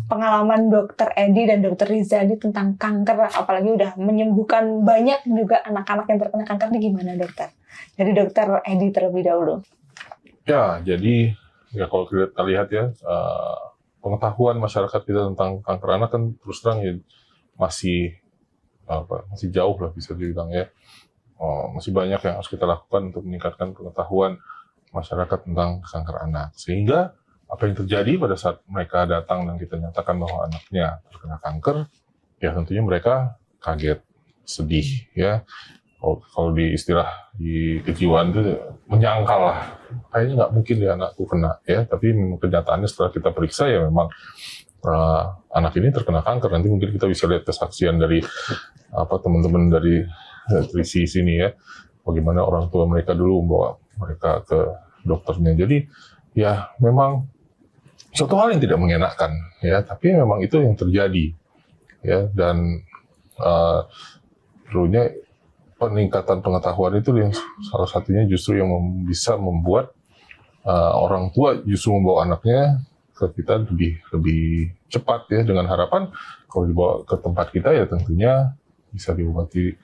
pengalaman Dokter Edi dan Dokter Riza ini tentang kanker, apalagi udah menyembuhkan banyak juga anak-anak yang terkena kanker ini gimana dokter? Dari Dokter Edi terlebih dahulu. Ya, jadi ya kalau kita lihat ya, pengetahuan masyarakat kita tentang kanker anak kan terus terang ya masih jauh lah bisa dibilang ya. Masih banyak yang harus kita lakukan untuk meningkatkan pengetahuan masyarakat tentang kanker anak. Sehingga apa yang terjadi pada saat mereka datang dan kita nyatakan bahwa anaknya terkena kanker, ya tentunya mereka kaget, sedih ya. Kalau di istilah di kejiwaan itu menyangkal lah, kayaknya nggak mungkin ya anakku kena ya. Tapi kenyataannya setelah kita periksa ya memang anak ini terkena kanker. Nanti mungkin kita bisa lihat kesaksian dari teman-teman dari sini ya, bagaimana orang tua mereka dulu membawa mereka ke dokternya. Jadi ya memang suatu hal yang tidak mengenakan ya, tapi memang itu yang terjadi ya. Dan perlunya peningkatan pengetahuan itu yang salah satunya justru yang bisa membuat orang tua justru membawa anaknya ke kita lebih cepat ya, dengan harapan kalau dibawa ke tempat kita ya tentunya bisa diobati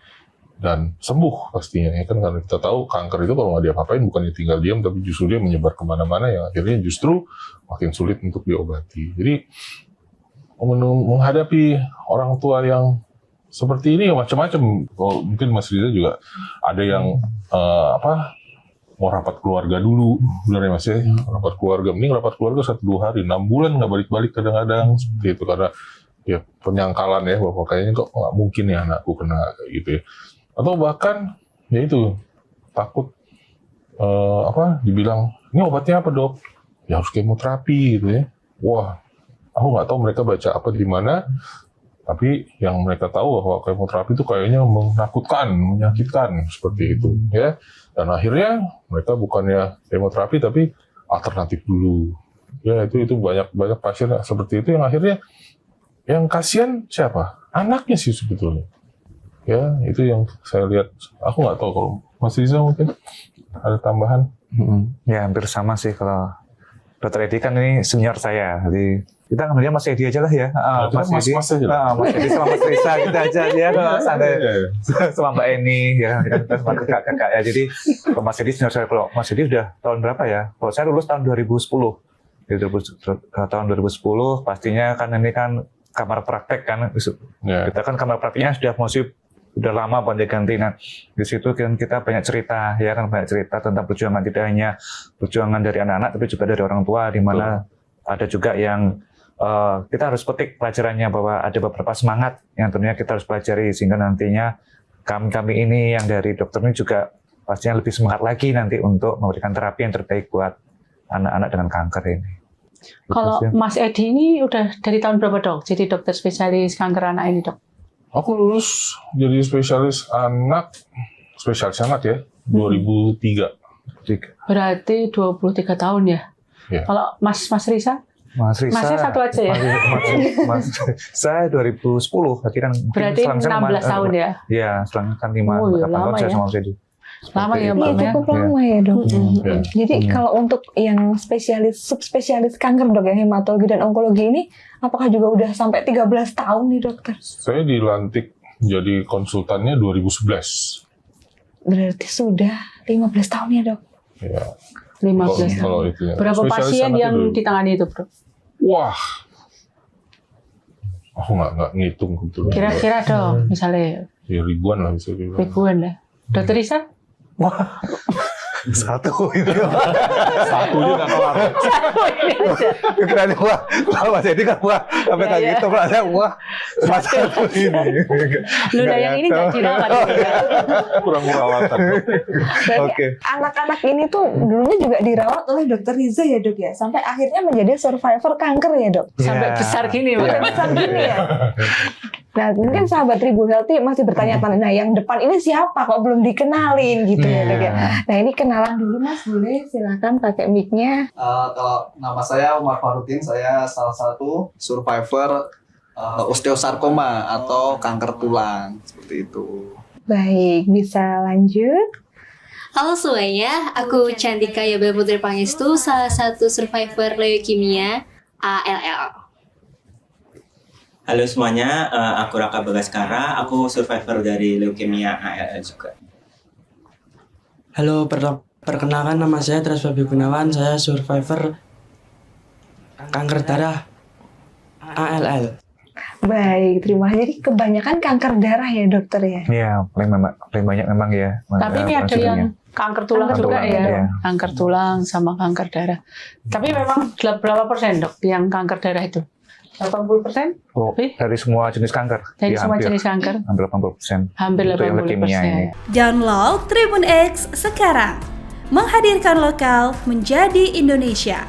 dan sembuh pastinya ya kan, karena kita tahu kanker itu kalau nggak diapa-apain bukannya tinggal diam, tapi justru dia menyebar kemana-mana yang akhirnya justru makin sulit untuk diobati. Jadi menghadapi orang tua yang seperti ini ya macam-macam. Mungkin Mas Riza juga ada yang mau rapat keluarga dulu, benar ya Mas ya, rapat keluarga, mending rapat keluarga 1-2 hari, 6 bulan nggak balik-balik kadang-kadang seperti itu, karena ya penyangkalan ya bahwa kayaknya kok nggak mungkin ya anakku kena gitu ya. Atau bahkan ya itu takut dibilang ini obatnya apa dok? Ya harus kemoterapi gitu ya. Wah, aku nggak tahu mereka baca apa di mana, tapi yang mereka tahu bahwa kemoterapi itu kayaknya menakutkan, menyakitkan seperti itu ya. Dan akhirnya mereka bukannya kemoterapi tapi alternatif dulu. Ya itu banyak pasien seperti itu yang akhirnya yang kasihan siapa? Anaknya sih sebetulnya. Ya, itu yang saya lihat. Aku nggak tahu kalau Mas Riza mungkin ada tambahan. Ya, hampir sama sih kalau Dokter Edi kan ini senior saya. Jadi kita ngambilnya Mas Edi aja lah ya. Mas Edi sama Mas Riza kita aja ya. Sama Mbak Eni ya, kita sama kakak ya. Jadi kalau Mas Edi senior saya, kalau Mas Edi udah tahun berapa ya? Kalau saya lulus tahun 2010. Jadi tahun 2010 pastinya kan ini kan kamar praktek kan. Kita kan kamar prakteknya udah lama ganti-ganti. Nah, di situ kan kita banyak cerita ya kan, banyak cerita tentang perjuangan, tidak hanya perjuangan dari anak-anak tapi juga dari orang tua, di mana ada juga yang kita harus petik pelajarannya, bahwa ada beberapa semangat yang tentunya kita harus pelajari sehingga nantinya kami ini yang dari dokter ini juga pastinya lebih semangat lagi nanti untuk memberikan terapi yang terbaik buat anak-anak dengan kanker ini. Kalau Mas Edi ini udah dari tahun berapa dok? Jadi dokter spesialis kanker anak ini dok? Aku lulus jadi spesialis anak ya 2003. Berarti 23 tahun ya? Ya. Kalau Mas Riza? Masnya satu aja ya? Saya 2010, berarti 16 tahun ya? Iya, selang kan 5 tahun saya sama Mas Edi. Lama ya Mbak? Iya, cukup lama ya dok. Jadi kalau untuk yang subspesialis kanker dok, yang hematologi dan onkologi ini, apakah juga udah sampai 13 tahun nih dokter? Saya dilantik jadi konsultannya 2011. Berarti sudah 15 tahun ya dok? Ya. 15 kalau tahun. Itu ya. Berapa pasien yang ditangani itu bro? Wah, aku nggak ngitung kebetulan. Kira-kira dong, misalnya ya, ribuan lah bisa dibilang. Ribuan lah. Dokter Riza? Wah, satu itu. Satu aja nggak kelar. Kira-kira wah, Mas Edi kan wah, sampai kayak gitu, wah, satu ini. Lu yang ini nggak dirawat. Kurang perawatan. Oke. Anak-anak ini tuh dulunya juga dirawat oleh Dokter Riza ya dok ya, sampai akhirnya menjadi survivor kanker ya dok. Sampai besar gini, besar gini ya. Nah, mungkin sahabat Tribun Healthy masih bertanya-tanya, nah yang depan ini siapa kok belum dikenalin gitu ya dok ya. Nah ini kenalan dulu Mas, boleh silakan pakai mic-nya. Kalau nama saya Umar Farudin, saya salah satu survivor osteosarkoma atau kanker tulang, seperti itu. Baik, bisa lanjut. Halo semuanya, aku Cantika Yabel Putri Pangestu, salah satu survivor leukemia ALL. Halo semuanya, aku Raka Bagaskara, aku survivor dari leukemia ALL juga. Halo, perkenalkan nama saya Tras Babi Gunawan, saya survivor kanker darah ALL. Baik, terima kasih. Jadi kebanyakan kanker darah ya dokter ya? Iya, paling banyak memang ya. Tapi ini ada yang kanker tulang Kanker juga tulang, ya. iya. Kanker tulang sama kanker darah. Tapi memang berapa persen dok yang kanker darah itu? 80%? Oh, Lebih? dari semua jenis kanker. Dari Ya, semua hampir, jenis kanker? hampir 80%. Hampir Untuk yang leukemia ini. 80%. Download Tribun X sekarang. Menghadirkan lokal menjadi Indonesia.